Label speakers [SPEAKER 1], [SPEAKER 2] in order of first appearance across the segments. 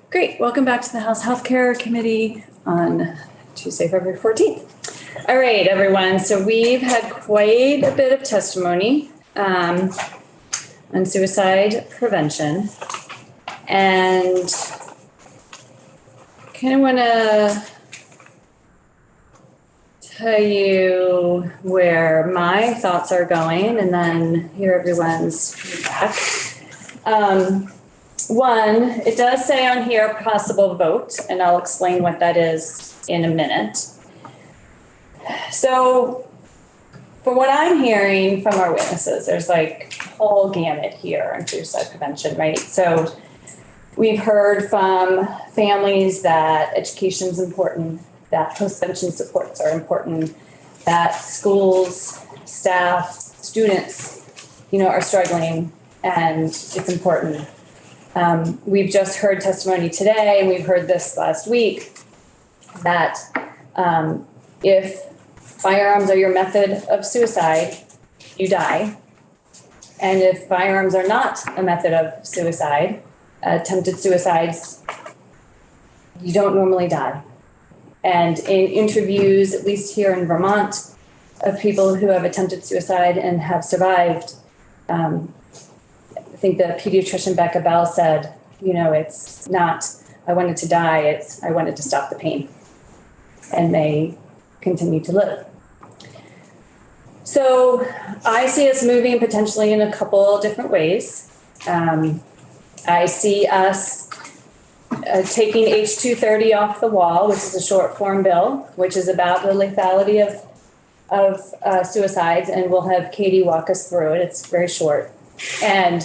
[SPEAKER 1] Great. Welcome back to the House Healthcare Committee on Tuesday, February 14th. All right, everyone. So we've had quite a bit of testimony on suicide prevention. And kind of want to tell you where my thoughts are going and then hear everyone's feedback. One, it does say on here possible vote, and I'll explain what that is in a minute. So from what I'm hearing from our witnesses, there's like a whole gamut here on suicide prevention, right? So we've heard from families that education is important, that post-prevention supports are important, that schools, staff, students, are struggling, and it's important. We've just heard testimony today, and we've heard this last week, that if firearms are your method of suicide, you die. And if firearms are not a method of suicide, attempted suicides, you don't normally die. And in interviews, at least here in Vermont, of people who have attempted suicide and have survived, I think the pediatrician Becca Bell said, it's not, I wanted to die, it's, I wanted to stop the pain. And they continue to live. So I see us moving potentially in a couple different ways. I see us taking H230 off the wall, which is a short form bill, which is about the lethality of suicides, and we'll have Katie walk us through it. It's very short. And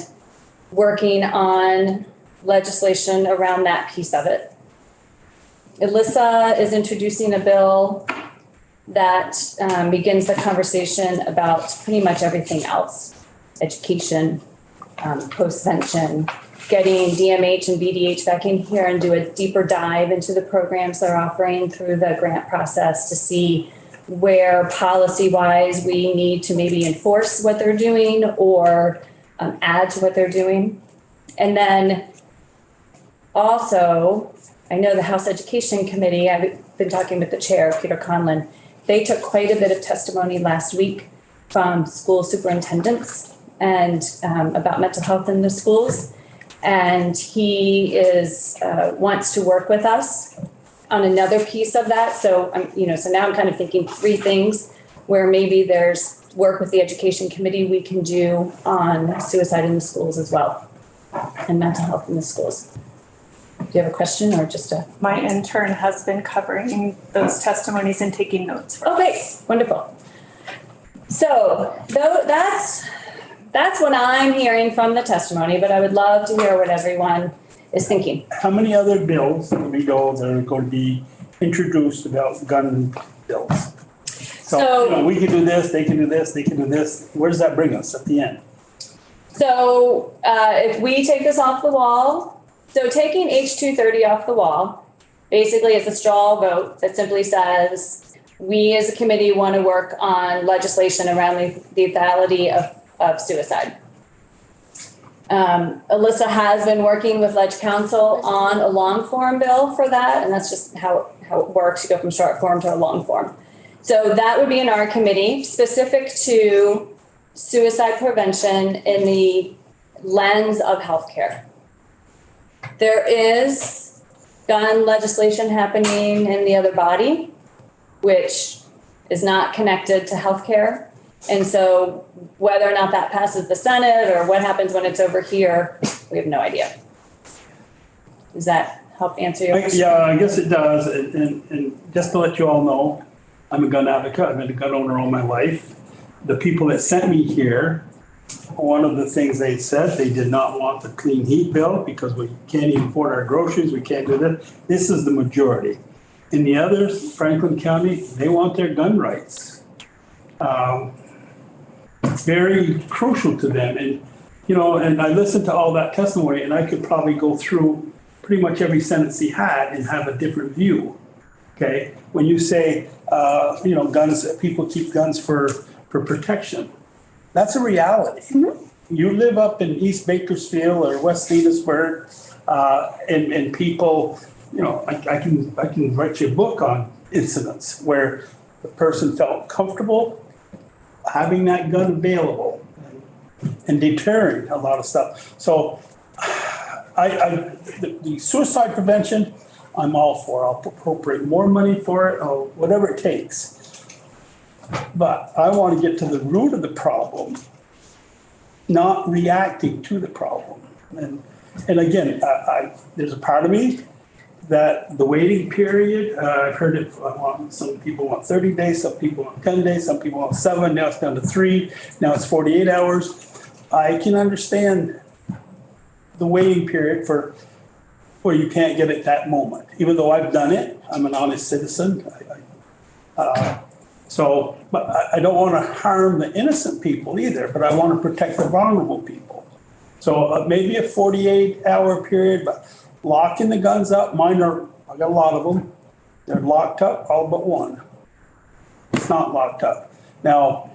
[SPEAKER 1] working on legislation around that piece of it. Alyssa is introducing a bill that begins the conversation about pretty much everything else. Education, post-vention, getting DMH and BDH back in here and do a deeper dive into the programs they're offering through the grant process to see where policy-wise we need to maybe enforce what they're doing or add to what they're doing. And then also, I know the House Education Committee, I've been talking with the chair, Peter Conlon, they took quite a bit of testimony last week from school superintendents and about mental health in the schools. And he wants to work with us on another piece of that. So, so now I'm kind of thinking three things where maybe there's work with the Education Committee we can do on suicide in the schools as well and mental health in the schools. Do you have a question or just a?
[SPEAKER 2] My intern has been covering those testimonies and taking notes.
[SPEAKER 1] Okay, wonderful. So that's what I'm hearing from the testimony, but I would love to hear what everyone is thinking.
[SPEAKER 3] How many other bills are going to be introduced about gun bills? So we can do this, they can do this, they can do this. Where does that bring us at the end?
[SPEAKER 1] So if we take this off the wall, so taking H230 off the wall, basically it's a straw vote that simply says, we as a committee want to work on legislation around the lethality of suicide. Alyssa has been working with Ledge Council on a long form bill for that, and that's just how it works. You go from short form to a long form. So that would be in our committee, specific to suicide prevention in the lens of healthcare. There is gun legislation happening in the other body, which is not connected to healthcare. And so whether or not that passes the Senate or what happens when it's over here, we have no idea. Does that help answer your question?
[SPEAKER 3] Yeah, I guess it does. And just to let you all know, I'm a gun advocate. I've been a gun owner all my life. The people that sent me here, one of the things they said, they did not want the clean heat bill because we can't even afford our groceries. We can't do this. This is the majority. In the others, Franklin County, they want their gun rights. It's very crucial to them. And I listened to all that testimony, and I could probably go through pretty much every sentence he had and have a different view. Okay, when you say, guns, people keep guns for protection. That's a reality.
[SPEAKER 1] Mm-hmm.
[SPEAKER 3] you live up in East Bakersfield or West Venusburg, and people, I can write you a book on incidents where the person felt comfortable having that gun available and deterring a lot of stuff. So the suicide prevention, I'm all for. I'll appropriate more money for it, or whatever it takes. But I want to get to the root of the problem, not reacting to the problem. And again, there's a part of me that the waiting period, I've heard it, some people want 30 days, some people want 10 days, some people want 7, now it's down to 3, now it's 48 hours. I can understand the waiting period for where you can't get it that moment, even though I've done it. I'm an honest citizen. But I don't want to harm the innocent people either, but I want to protect the vulnerable people. So maybe a 48-hour period, but locking the guns up. I got a lot of them. They're locked up, all but one. It's not locked up. Now,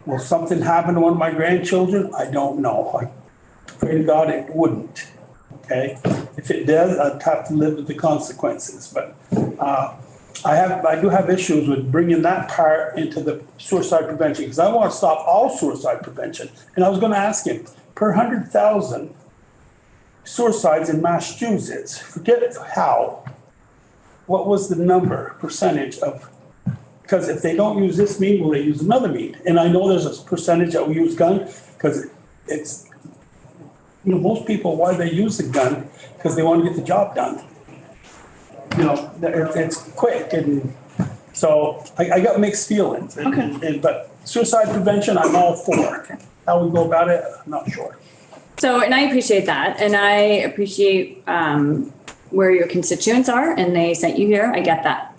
[SPEAKER 3] will something happen to one of my grandchildren? I don't know. I pray to God it wouldn't. Okay? If it does, I'd have to live with the consequences. But I do have issues with bringing that part into the suicide prevention, because I want to stop all suicide prevention. And I was going to ask him, per 100,000 suicides in Massachusetts, forget how, what was the percentage of, because if they don't use this mean, will they use another mean? And I know there's a percentage that will use gun, because it's, most people, why they use the gun, because they want to get the job done. It's quick, and so I got mixed feelings. But suicide prevention, I'm all for. How we go about it, I'm not sure.
[SPEAKER 1] So, and I appreciate that. And I appreciate where your constituents are and they sent you here. I get that.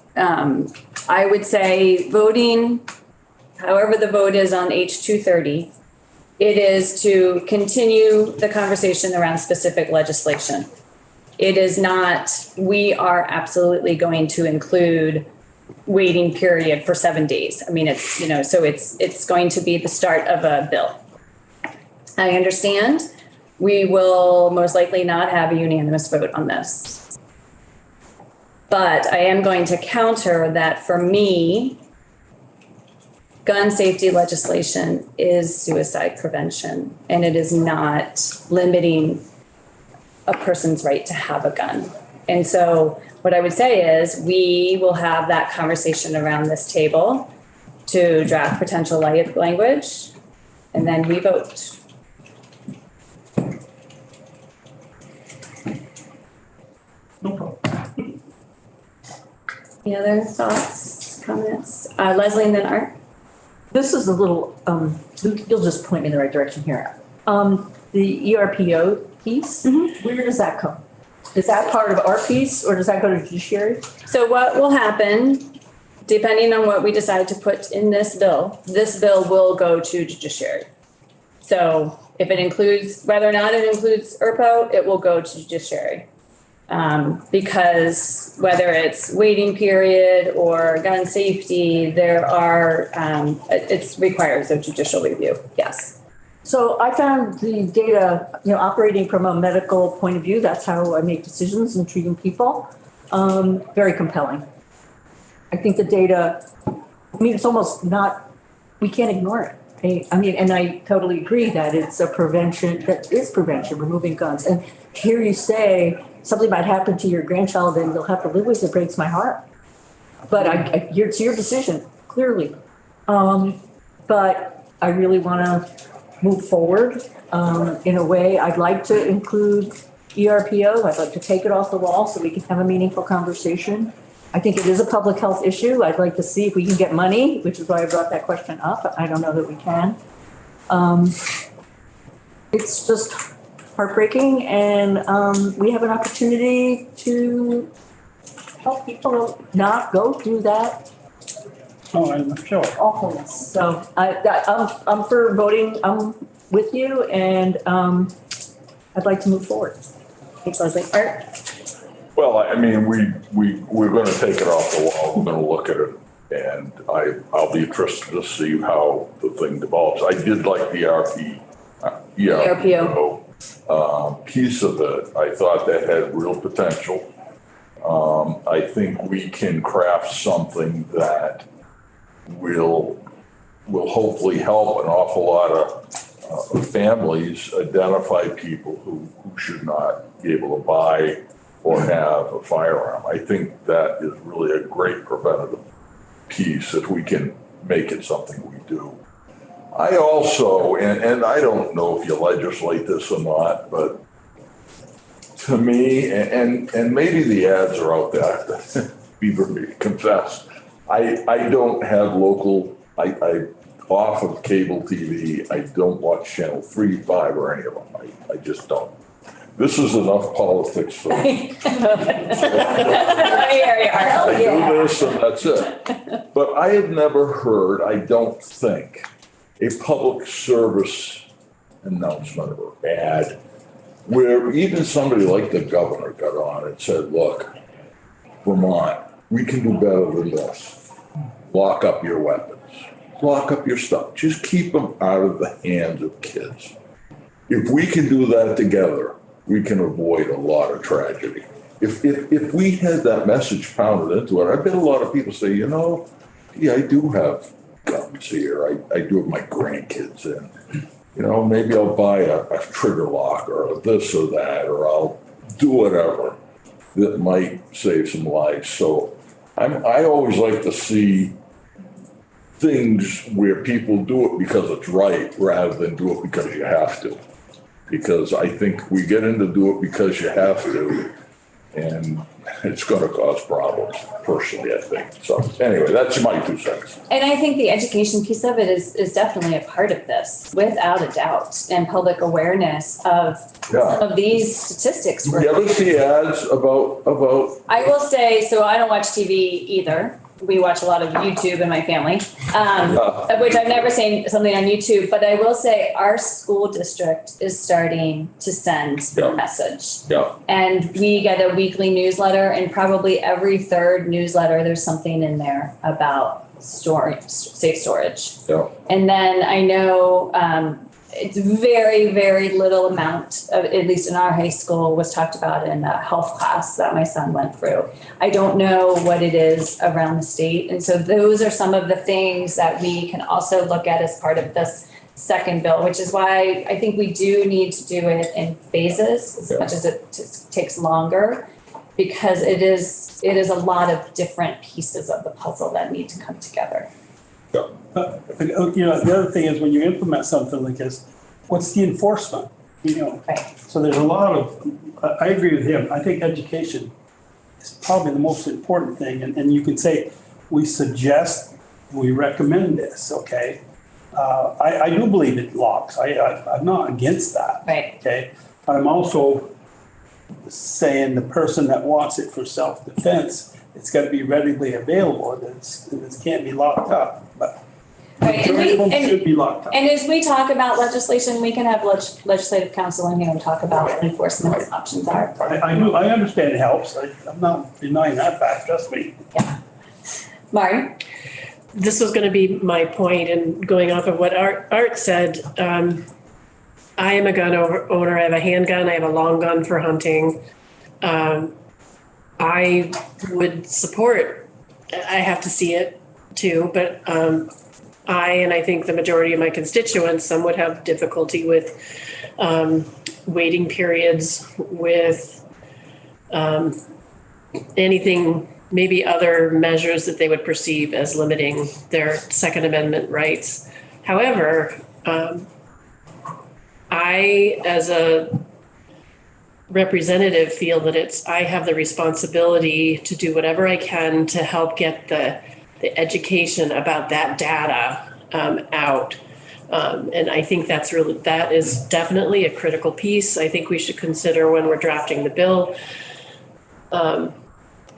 [SPEAKER 1] I would say voting, however the vote is on H230, it is to continue the conversation around specific legislation. It is not, we are absolutely going to include waiting period for 7 days. I mean, it's, so it's going to be the start of a bill. I understand we will most likely not have a unanimous vote on this. But I am going to counter that for me, gun safety legislation is suicide prevention, and it is not limiting a person's right to have a gun. And so what I would say is we will have that conversation around this table to draft potential language, and then we vote.
[SPEAKER 3] No problem.
[SPEAKER 1] Any other thoughts, comments? Leslie and then Art?
[SPEAKER 4] This is a little, you'll just point me in the right direction here. The ERPO piece, where does that come? Is that part of our piece, or does that go to judiciary?
[SPEAKER 1] So what will happen, depending on what we decide to put in this bill will go to judiciary. So if it includes, whether or not it includes ERPO, it will go to judiciary. Because whether it's waiting period or gun safety, there are, it requires a judicial review, yes.
[SPEAKER 4] So I found the data, operating from a medical point of view, that's how I make decisions in treating people, very compelling. I think the data, it's almost not, we can't ignore it. And I totally agree that it's a prevention, removing guns. And here you say something might happen to your grandchild and you'll have to live with it, breaks my heart. But it's your decision, clearly. But I really want to move forward in a way. I'd like to include ERPO. I'd like to take it off the wall so we can have a meaningful conversation. I think it is a public health issue. I'd like to see if we can get money, which is why I brought that question up. I don't know that we can. It's just heartbreaking, and we have an opportunity to help people not go through that
[SPEAKER 3] Oh, I'm sure.
[SPEAKER 4] awfulness. So I'm for voting. I'm with you, and I'd like to move forward.
[SPEAKER 1] Thanks, Leslie. Art?
[SPEAKER 5] Well, I mean, we're going to take it off the wall. We're going to look at it, and I'll be interested to see how the thing develops. I did like the
[SPEAKER 1] ARPO.
[SPEAKER 5] Piece of it, I thought that had real potential. I think we can craft something that will hopefully help an awful lot of families identify people who should not be able to buy or have a firearm. I think that is really a great preventative piece if we can make it something we do. I also, and I don't know if you legislate this or not, but to me, and maybe the ads are out there, be confessed, I don't have local, I off of cable TV, I don't watch Channel 3, 5, or any of them. I just don't. This is enough politics for me. I do this and that's it. But I have never heard, I don't think, a public service announcement or ad where even somebody like the governor got on and said, look, Vermont, we can do better than this. Lock up your weapons. Lock up your stuff. Just keep them out of the hands of kids. If we can do that together, we can avoid a lot of tragedy. If we had that message pounded into it, I bet a lot of people say, I do have guns here. I do have my grandkids in. Maybe I'll buy a trigger lock or this or that, or I'll do whatever that might save some lives. So I always like to see things where people do it because it's right rather than do it because you have to. Because I think we get into do it because you have to, and it's going to cause problems, personally, I think. So anyway, that's my 2 cents.
[SPEAKER 1] And I think the education piece of it is definitely a part of this, without a doubt, and public awareness of some of these statistics.
[SPEAKER 5] Do you ever see ads about?
[SPEAKER 1] I will say, so I don't watch TV either. We watch a lot of YouTube in my family, which I've never seen something on YouTube, but I will say our school district is starting to send a message.
[SPEAKER 5] Yeah.
[SPEAKER 1] And we get a weekly newsletter, and probably every third newsletter, there's something in there about storage, safe storage.
[SPEAKER 5] Yeah.
[SPEAKER 1] And then I know it's very, very little amount of, at least in our high school, was talked about in a health class that my son went through. I don't know what it is around the state. And so those are some of the things that we can also look at as part of this second bill, which is why I think we do need to do it in phases as much as it takes longer, because it is a lot of different pieces of the puzzle that need to come together.
[SPEAKER 3] The other thing is when you implement something like this, what's the enforcement?
[SPEAKER 1] Right.
[SPEAKER 3] So there's a lot of, I agree with him. I think education is probably the most important thing. And you can say, we suggest, we recommend this, okay? I do believe it locks. I'm not against that.
[SPEAKER 1] Right.
[SPEAKER 3] Okay. I'm also saying the person that wants it for self-defense, it's got to be readily available. It can't be locked up. But
[SPEAKER 1] right.
[SPEAKER 3] should be locked up.
[SPEAKER 1] And as we talk about legislation, we can have legislative counsel in here and talk about what enforcement options are.
[SPEAKER 3] I understand it helps. I'm not denying that fact, trust me.
[SPEAKER 1] Yeah. Mari?
[SPEAKER 6] This was going to be my point, and going off of what Art said, I am a gun owner. I have a handgun. I have a long gun for hunting. I would support, I have to see it too, but I think the majority of my constituents, some would have difficulty with waiting periods, with anything, maybe other measures that they would perceive as limiting their Second Amendment rights. However, I, as a representative, feel that I have the responsibility to do whatever I can to help get the education about that data out. And I think that is definitely a critical piece. I think we should consider when we're drafting the bill,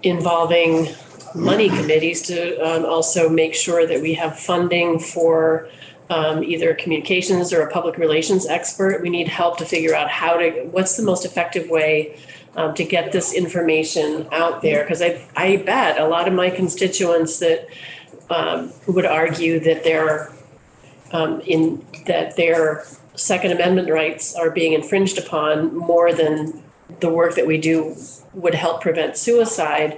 [SPEAKER 6] involving money committees to also make sure that we have funding for either a communications or a public relations expert. We need help to figure out what's the most effective way to get this information out there. Because I bet a lot of my constituents that would argue that their Second Amendment rights are being infringed upon more than the work that we do would help prevent suicide,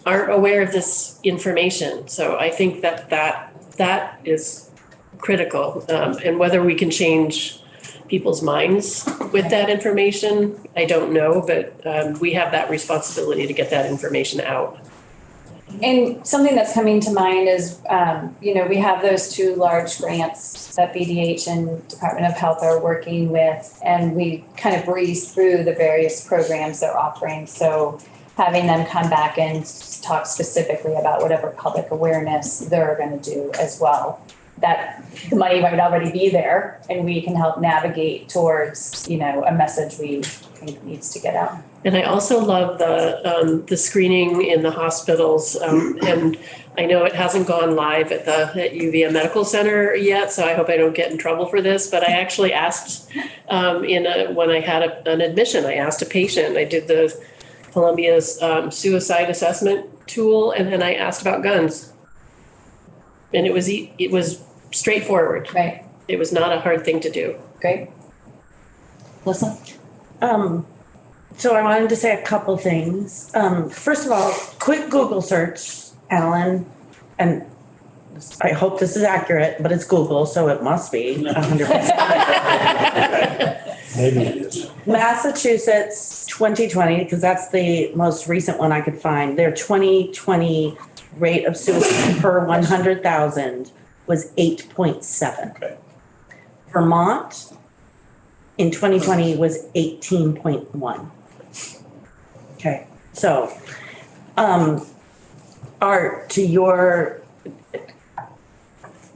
[SPEAKER 6] aren't aware of this information. So I think that is critical. And whether we can change people's minds with that information, I don't know, but we have that responsibility to get that information out.
[SPEAKER 1] And something that's coming to mind is, we have those two large grants that BDH and Department of Health are working with, and we kind of breeze through the various programs they're offering. So having them come back and talk specifically about whatever public awareness they're going to do as well, that the money might already be there and we can help navigate towards, a message we think needs to get out.
[SPEAKER 6] And I also love the screening in the hospitals, and I know it hasn't gone live at UVM Medical Center yet, so I hope I don't get in trouble for this, but I actually asked when I had an admission, I asked a patient, I did the Columbia's suicide assessment tool, and then I asked about guns. And it was straightforward.
[SPEAKER 1] Right.
[SPEAKER 6] It was not a hard thing to do.
[SPEAKER 1] Great.
[SPEAKER 4] Listen.
[SPEAKER 7] So I wanted to say a couple things. First of all, quick Google search, Alan, and I hope this is accurate, but it's Google, so it must be 100%.
[SPEAKER 3] Maybe it is.
[SPEAKER 7] Massachusetts 2020, because that's the most recent one I could find. Their 2020 rate of suicide per 100,000 was 8.7.
[SPEAKER 3] Okay.
[SPEAKER 7] Vermont in 2020 was 18.1. Okay, so, Art,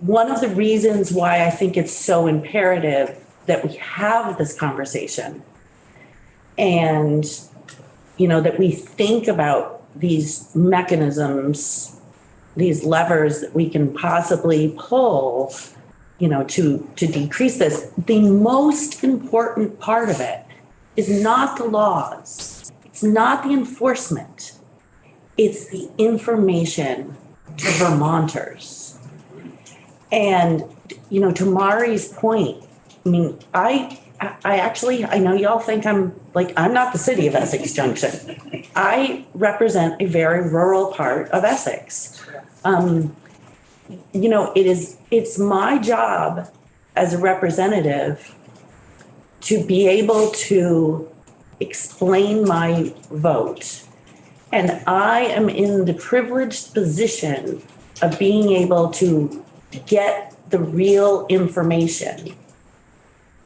[SPEAKER 7] one of the reasons why I think it's so imperative that we have this conversation and, that we think about these mechanisms, these levers that we can possibly pull, to decrease this. The most important part of it is not the laws. It's not the enforcement. It's the information to Vermonters. And, to Mari's point, I mean, I know y'all think I'm not the city of Essex Junction. I represent a very rural part of Essex. It's my job as a representative to be able to explain my vote. And I am in the privileged position of being able to get the real information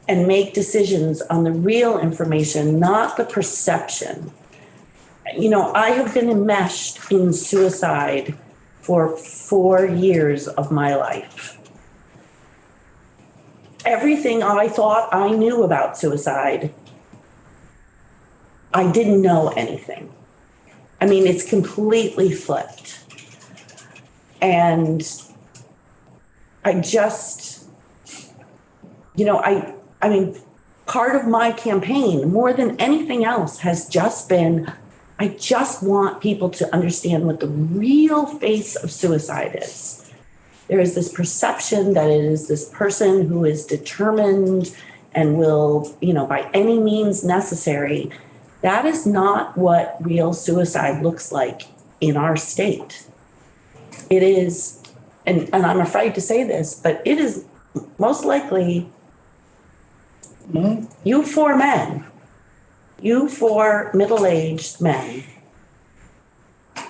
[SPEAKER 7] and make decisions on the real information, not the perception. I have been enmeshed in suicide for 4 years of my life. Everything I thought I knew about suicide, I didn't know anything. I mean, it's completely flipped. And I just, part of my campaign, more than anything else, has just been, I just want people to understand what the real face of suicide is. There is this perception that it is this person who is determined and will, by any means necessary. That is not what real suicide looks like in our state. It is, and I'm afraid to say this, but it is most likely you four men, you four middle-aged men,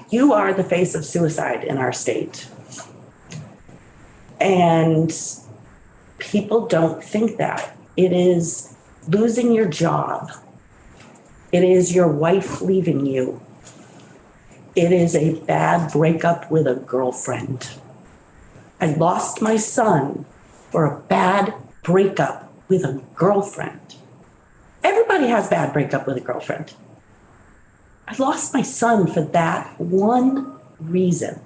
[SPEAKER 7] you are the face of suicide in our state. And people don't think that. It is losing your job. It is your wife leaving you. It is a bad breakup with a girlfriend. I lost my son for a bad breakup with a girlfriend. Everybody has bad breakup with a girlfriend. I lost my son for that one reason.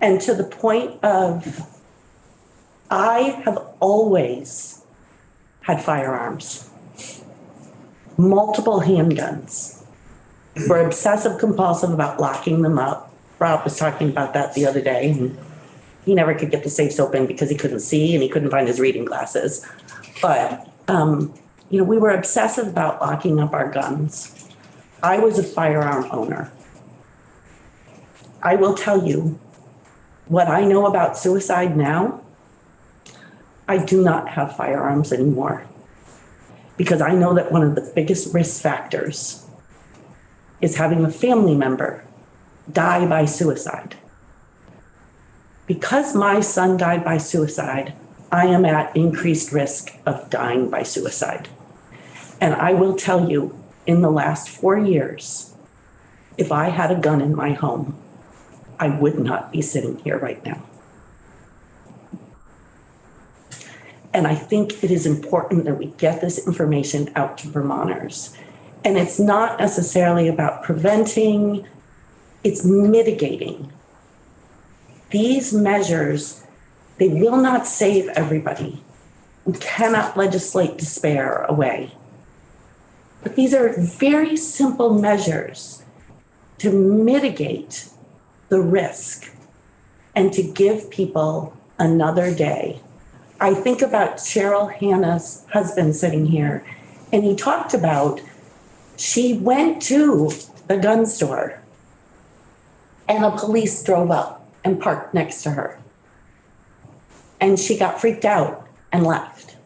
[SPEAKER 7] And to the point of, I have always had firearms. Multiple handguns. We're obsessive compulsive about locking them up. Rob was talking about that the other day. he never could get the safes open because he couldn't see and he couldn't find his reading glasses. But, we were obsessive about locking up our guns. I was a firearm owner. I will tell you what I know about suicide now. I do not have firearms anymore because I know that one of the biggest risk factors is having a family member die by suicide. Because my son died by suicide, I am at increased risk of dying by suicide. And I will tell you, in the last 4 years, if I had a gun in my home, I would not be sitting here right now. And I think it is important that we get this information out to Vermonters. And it's not necessarily about preventing, it's mitigating. These measures, they will not save everybody. We cannot legislate despair away. But these are very simple measures to mitigate the risk and to give people another day. I think about Cheryl Hannah's husband sitting here, and he talked about she went to the gun store and the police drove up and parked next to her. And she got freaked out and left.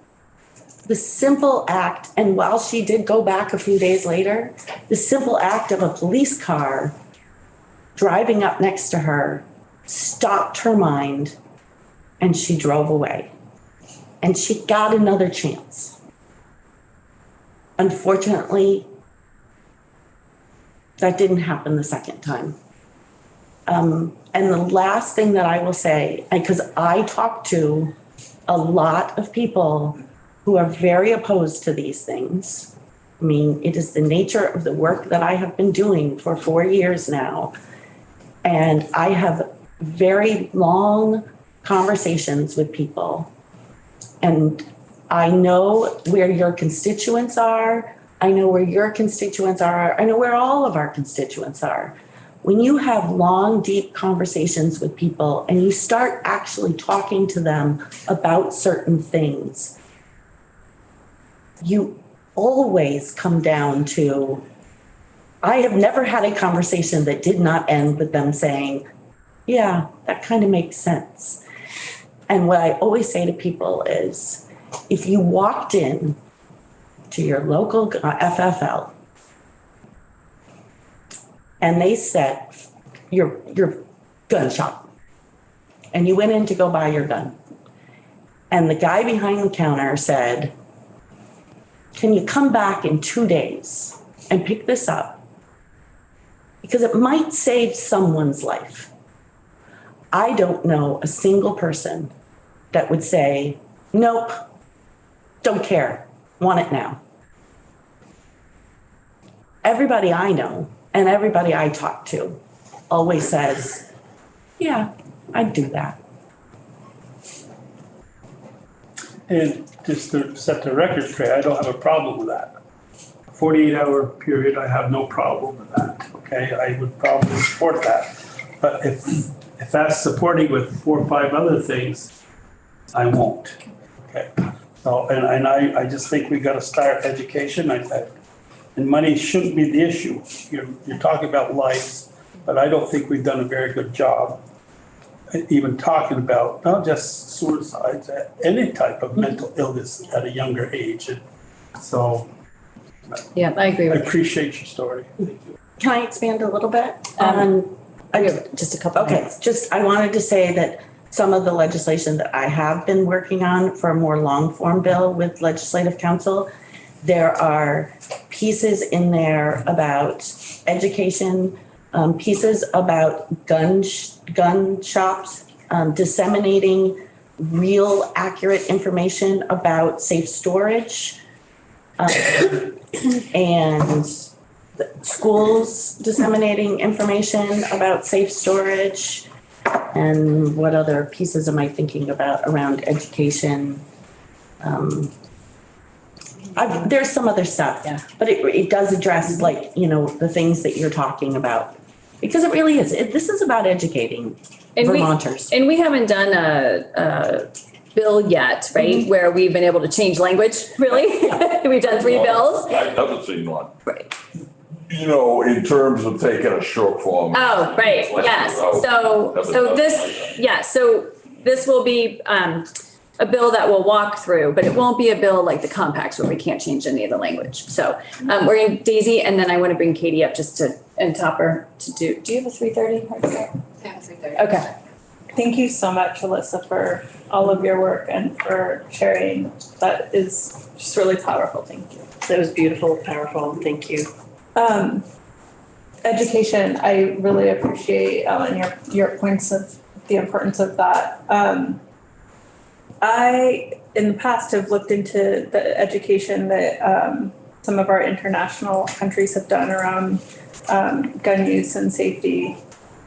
[SPEAKER 7] The simple act, and while she did go back a few days later, the simple act of a police car driving up next to her stopped her mind and she drove away. And she got another chance. Unfortunately, that didn't happen the second time. And the last thing that I will say, because I talk to a lot of people who are very opposed to these things. I mean, it is the nature of the work that I have been doing for 4 years now. And I have very long conversations with people. And I know where your constituents are. I know where your constituents are. I know where all of our constituents are. When you have long, deep conversations with people and you start actually talking to them about certain things, you always come down to, I have never had a conversation that did not end with them saying, yeah, that kind of makes sense. And what I always say to people is, if you walked in to your local FFL and they said, your gun shop, and you went in to go buy your gun, and the guy behind the counter said, can you come back in 2 days and pick this up? Because it might save someone's life. I don't know a single person that would say, nope, don't care, want it now. Everybody I know and everybody I talk to always says, yeah, I'd do that.
[SPEAKER 3] And just to set the record straight, I don't have a problem with that. 48-hour period, I have no problem with that, okay? I would probably support that. But if that's supporting with 4 or 5 other things, I won't, okay? So, and I just think we gotta start education, and money shouldn't be the issue. You're talking about lives, but I don't think we've done a very good job even talking about not just suicides, any type of mental illness at a younger age. And so
[SPEAKER 1] Yeah, I agree
[SPEAKER 3] I
[SPEAKER 1] with
[SPEAKER 3] appreciate your story. Thank you.
[SPEAKER 7] Can I expand a little bit
[SPEAKER 1] Um,
[SPEAKER 7] on?
[SPEAKER 1] you. Just a couple
[SPEAKER 7] Okay,
[SPEAKER 1] minutes.
[SPEAKER 7] just, I wanted to say that some of the legislation that I have been working on for a more long form bill with Legislative Council, there are pieces in there about education, pieces about gun shops, disseminating real accurate information about safe storage, and schools disseminating information about safe storage. And what other pieces am I thinking about around education? There's some other stuff,
[SPEAKER 1] Yeah.
[SPEAKER 7] but it does address, like, the things that you're talking about. Because it really is. This is about educating
[SPEAKER 1] And we,
[SPEAKER 7] Vermonters.
[SPEAKER 1] and we haven't done a bill yet, right? Where we've been able to change language, really? We've done 3 bills.
[SPEAKER 5] I haven't seen one.
[SPEAKER 1] Right.
[SPEAKER 5] You know, in terms of taking a short form.
[SPEAKER 1] Oh, right, yes. So this will be a bill that we'll walk through, but it won't be a bill like the compacts where we can't change any of the language. So we're in Daisy, and then I want to bring Katie up just to, and Topper to do you have a 3:30 hard stop?
[SPEAKER 8] I have 3:30.
[SPEAKER 1] Okay.
[SPEAKER 2] Thank you so much, Alyssa, for all of your work and for sharing. That is just really powerful. Thank you.
[SPEAKER 6] That was beautiful, powerful. Thank you.
[SPEAKER 2] Education, I really appreciate, Ellen, your points of the importance of that. I, in the past, have looked into the education that some of our international countries have done around gun use and safety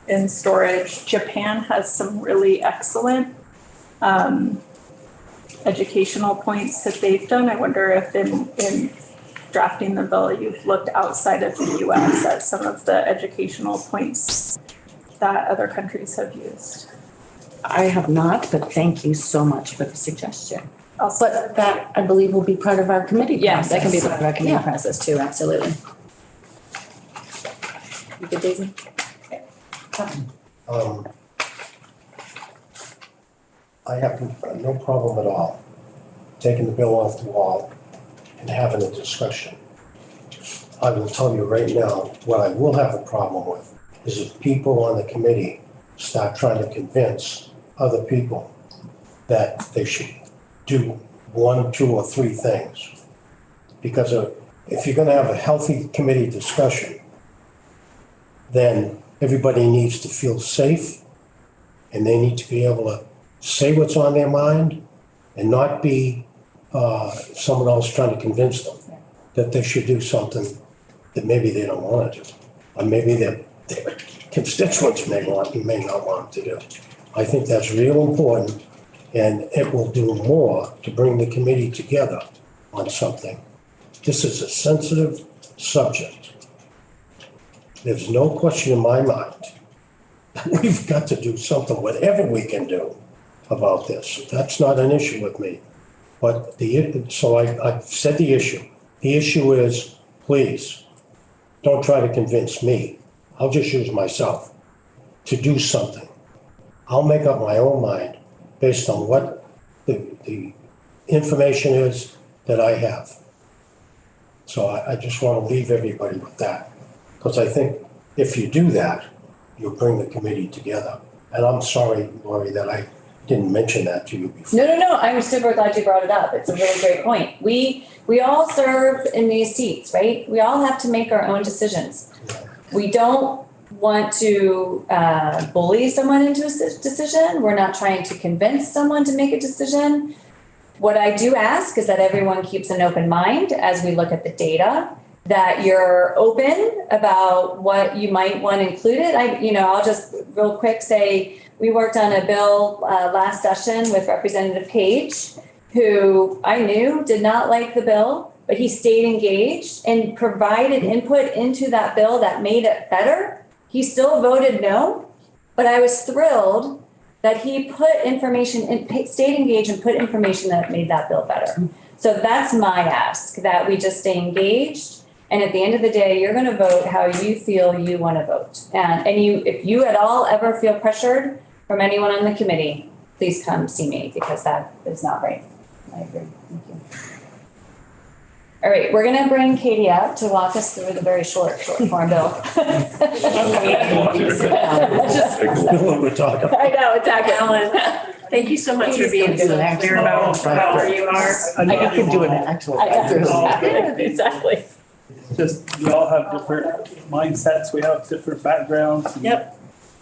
[SPEAKER 2] in storage. Japan has some really excellent educational points that they've done. I wonder if in drafting the bill, you've looked outside of the US at some of the educational points that other countries have used.
[SPEAKER 7] I have not, but thank you so much for the suggestion.
[SPEAKER 2] Also,
[SPEAKER 7] But that, I believe, will be part of our committee
[SPEAKER 1] Yes, that can be
[SPEAKER 7] process.
[SPEAKER 1] part of our committee
[SPEAKER 7] Yeah.
[SPEAKER 1] process too, absolutely. You good, Daisy?
[SPEAKER 9] I have no problem at all taking the bill off the wall and having a discussion. I will tell you right now, what I will have a problem with is if people on the committee start trying to convince other people that they should do 1, 2, or 3 things. Because if you're gonna have a healthy committee discussion, then everybody needs to feel safe and they need to be able to say what's on their mind and not be someone else trying to convince them that they should do something that maybe they don't want to do, or maybe their constituents may not want to do. I think that's real important, and it will do more to bring the committee together on something. This is a sensitive subject. There's no question in my mind that we've got to do something, whatever we can do about this. That's not an issue with me. But so I've said the issue. The issue is, please, don't try to convince me. I'll just use myself to do something. I'll make up my own mind based on what the information is that I have. So I just want to leave everybody with that. Because I think if you do that, you'll bring the committee together. And I'm sorry, Lori, that I didn't mention that to you before.
[SPEAKER 1] No, I'm super glad you brought it up. It's a really great point. We all serve in these seats, right? We all have to make our own decisions. We don't want to bully someone into a decision. We're not trying to convince someone to make a decision. What I do ask is that everyone keeps an open mind as we look at the data, that you're open about what you might want included. I'll just real quick say, we worked on a bill last session with Representative Page, who I knew did not like the bill, but he stayed engaged and provided input into that bill that made it better. He still voted no, but I was thrilled that he put information in, stayed engaged and put information that made that bill better. So that's my ask, that we just stay engaged. And at the end of the day, you're going to vote how you feel you want to vote. And if you at all ever feel pressured from anyone on the committee, please come see me, because that is not right. I agree. Thank you. All right, we're going to bring Katie up to walk us through the very short form bill.
[SPEAKER 9] What we're talking about.
[SPEAKER 1] I know, exactly, Ellen.
[SPEAKER 6] Thank you so much for being so clear about where you are.
[SPEAKER 7] I could do an actual.
[SPEAKER 1] Exactly.
[SPEAKER 3] Just, we all have different mindsets, we have different backgrounds. and
[SPEAKER 6] Yep.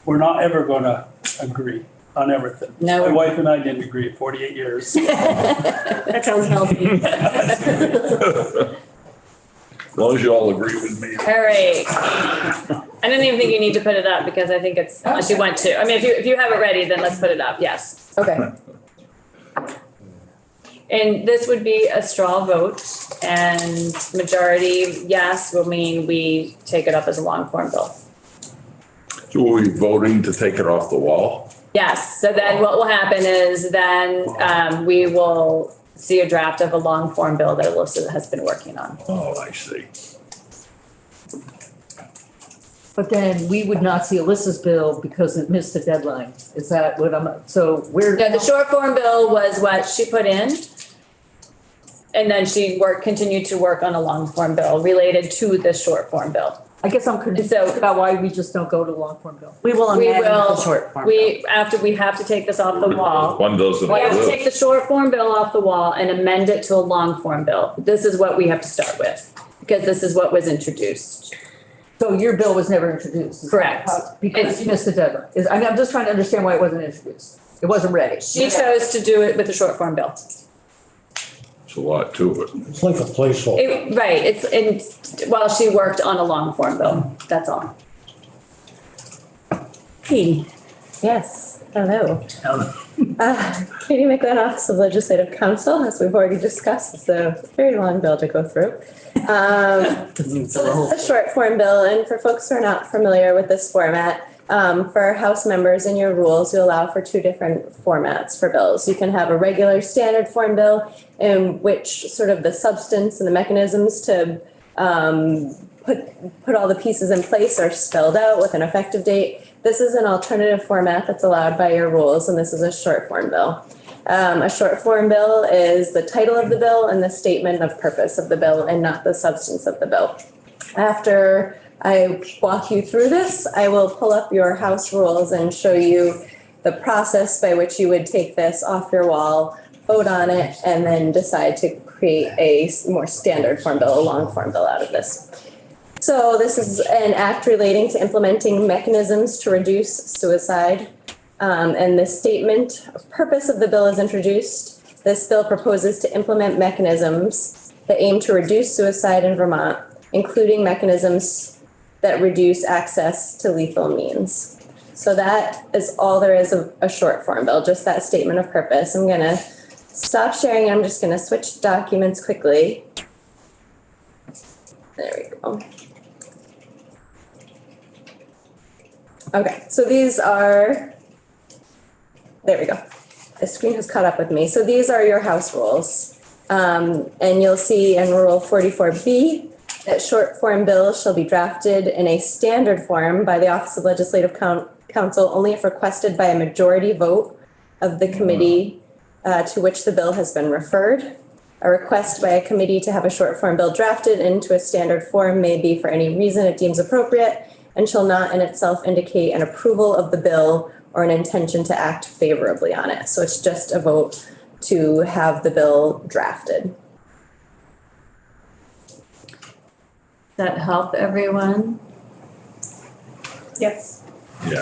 [SPEAKER 3] We're not ever gonna agree on everything.
[SPEAKER 1] No.
[SPEAKER 3] My wife and I didn't agree 48 years.
[SPEAKER 6] That sounds healthy.
[SPEAKER 5] As long as you all agree with me.
[SPEAKER 1] All right. I don't even think you need to put it up, because I think it's, unless you want to. I mean, if you have it ready, then let's put it up, yes. Okay. And this would be a straw vote, and majority yes will mean we take it up as a long form bill.
[SPEAKER 5] So are we voting to take it off the wall?
[SPEAKER 1] Yes, so then what will happen is then we will see a draft of a long form bill that Alyssa has been working on.
[SPEAKER 5] Oh, I see.
[SPEAKER 4] But then we would not see Alyssa's bill because it missed the deadline. Is that what so we're.
[SPEAKER 1] Yeah, the short form bill was what she put in. And then she continued to work on a long form bill related to the short form bill.
[SPEAKER 4] I guess I'm confused about why we just don't go to long form bill.
[SPEAKER 7] We will
[SPEAKER 1] We
[SPEAKER 7] amend
[SPEAKER 1] will-
[SPEAKER 7] the short form.
[SPEAKER 1] After we have to take this off the wall.
[SPEAKER 5] One doesn't
[SPEAKER 1] We have to
[SPEAKER 5] live.
[SPEAKER 1] take the short form bill off the wall and amend it to a long form bill. This is what we have to start with, because this is what was introduced.
[SPEAKER 4] So your bill was never introduced? is that
[SPEAKER 1] Correct.
[SPEAKER 4] how- Because you missed the deadline. I'm just trying to understand why it wasn't introduced. It wasn't ready.
[SPEAKER 1] She chose to do it with the short form bill.
[SPEAKER 5] It's a lot to it.
[SPEAKER 9] It's like a placeholder.
[SPEAKER 1] Right, while she worked on a long form bill, that's all.
[SPEAKER 8] Katie. Yes, hello. Katie McGlynn, Office of Legislative Counsel, as we've already discussed, it's a very long bill to go through. So this is a short form bill, and for folks who are not familiar with this format, for House members in your rules, you allow for two different formats for bills. You can have a regular standard form bill in which sort of the substance and the mechanisms to put all the pieces in place are spelled out with an effective date. This is an alternative format that's allowed by your rules, and this is a short form bill. A short form bill is the title of the bill and the statement of purpose of the bill, and not the substance of the bill. After I walk you through this, I will pull up your House rules and show you the process by which you would take this off your wall, vote on it, and then decide to create a more standard form bill, a long form bill out of this. So this is an act relating to implementing mechanisms to reduce suicide. And the statement of purpose of the bill is introduced. This bill proposes to implement mechanisms that aim to reduce suicide in Vermont, including mechanisms that reduce access to lethal means. So that is all there is of a short form bill, just that statement of purpose. I'm gonna stop sharing. I'm just gonna switch documents quickly. There we go. Okay, so these are, there we go. The screen has caught up with me. So these are your House rules. And you'll see in Rule 44B that short form bills shall be drafted in a standard form by the Office of Legislative Counsel only if requested by a majority vote of the committee to which the bill has been referred. A request by a committee to have a short form bill drafted into a standard form may be for any reason it deems appropriate and shall not in itself indicate an approval of the bill or an intention to act favorably on it. So it's just a vote to have the bill drafted.
[SPEAKER 1] That help everyone?
[SPEAKER 2] Yes.
[SPEAKER 5] Yeah.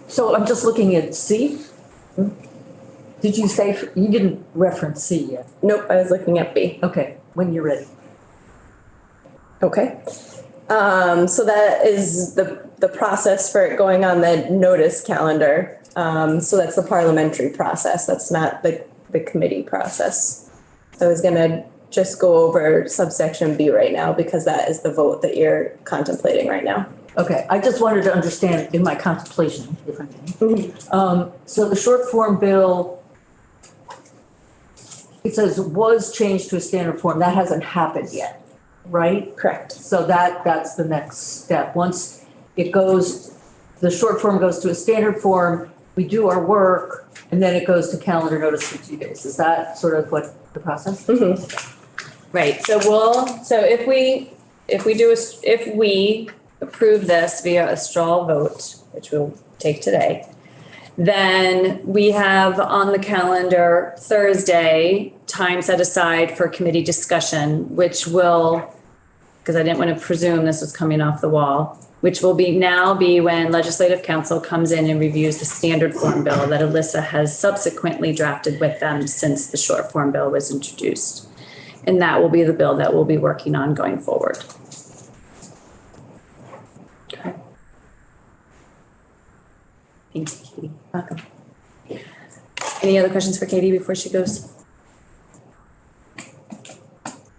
[SPEAKER 4] So I'm just looking at C. Did you say, you didn't reference C yet?
[SPEAKER 8] Nope, I was looking at B.
[SPEAKER 4] Okay, when you're ready.
[SPEAKER 8] Okay. So that is the process for it going on the notice calendar. So that's the parliamentary process. That's not the committee process. So I was gonna just go over subsection B right now because that is the vote that you're contemplating right now.
[SPEAKER 4] Okay, I just wanted to understand in my contemplation, if I may. So the short form bill, it says was changed to a standard form. That hasn't happened yet, right?
[SPEAKER 8] Correct.
[SPEAKER 4] So that's the next step. Once it goes, the short form goes to a standard form, we do our work, and then it goes to calendar notice for 2 days. Is that sort of what the process?
[SPEAKER 1] Right, so if we approve this via a straw vote, which we'll take today, then we have on the calendar Thursday, time set aside for committee discussion, which will, because I didn't want to presume this was coming off the wall, which will be when Legislative Counsel comes in and reviews the standard form bill that Alyssa has subsequently drafted with them since the short form bill was introduced. And that will be the bill that we'll be working on going forward. Okay. Thanks, Katie. Welcome. Any other questions for Katie before she goes?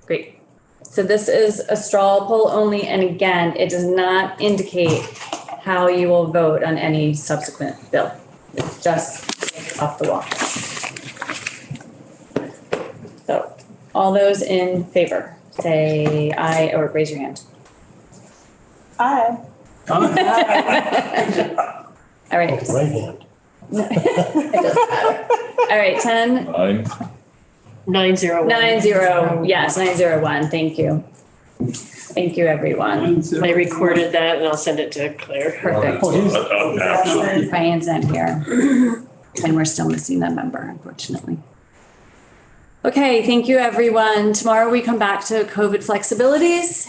[SPEAKER 1] Great. So this is a straw poll only, and again, it does not indicate how you will vote on any subsequent bill. It's just off the wall. So all those in favor, say aye or raise your hand.
[SPEAKER 2] Aye.
[SPEAKER 1] All right.
[SPEAKER 9] Right hand.
[SPEAKER 1] It doesn't matter. All right, 10,
[SPEAKER 6] 901.
[SPEAKER 1] 9-0, yes, 901, thank you. Thank you, everyone.
[SPEAKER 6] I recorded that and I'll send it to Claire.
[SPEAKER 1] Perfect.
[SPEAKER 5] Absolutely.
[SPEAKER 1] Brian's not here. And we're still missing that member, unfortunately. Okay, thank you, everyone. Tomorrow we come back to COVID flexibilities.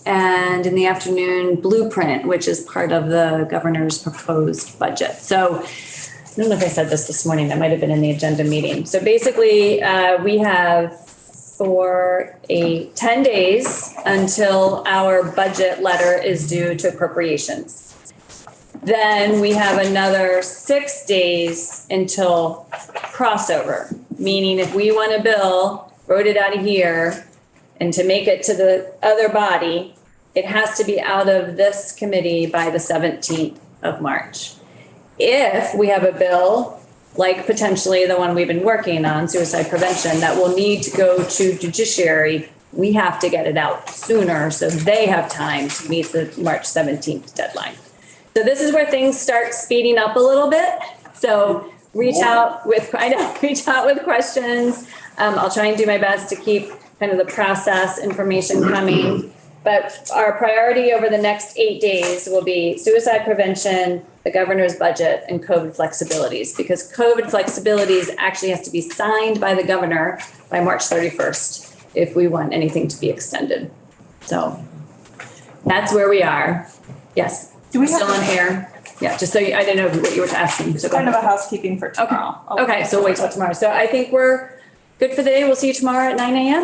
[SPEAKER 1] And in the afternoon, blueprint, which is part of the governor's proposed budget. So I don't know if I said this morning, that might have been in the agenda meeting. So basically, we have 10 days until our budget letter is due to appropriations. Then we have another 6 days until crossover, meaning if we want a bill, wrote it out of here, and to make it to the other body, it has to be out of this committee by the 17th of March. If we have a bill, like potentially the one we've been working on, suicide prevention, that will need to go to judiciary, we have to get it out sooner so they have time to meet the March 17th deadline. So this is where things start speeding up a little bit. So reach out with questions. I'll try and do my best to keep kind of the process information coming. But our priority over the next 8 days will be suicide prevention, the governor's budget, and COVID flexibilities, because COVID flexibilities actually has to be signed by the governor by March 31st if we want anything to be extended. So that's where we are. Yes.
[SPEAKER 2] Do we
[SPEAKER 1] Still
[SPEAKER 2] have
[SPEAKER 1] on air? Yeah, just so I didn't know what you were asking. So go
[SPEAKER 2] kind of
[SPEAKER 1] ahead.
[SPEAKER 2] a housekeeping for tomorrow?
[SPEAKER 1] Okay, so wait till tomorrow. So I think we're good for the day. We'll see you tomorrow at 9 a.m.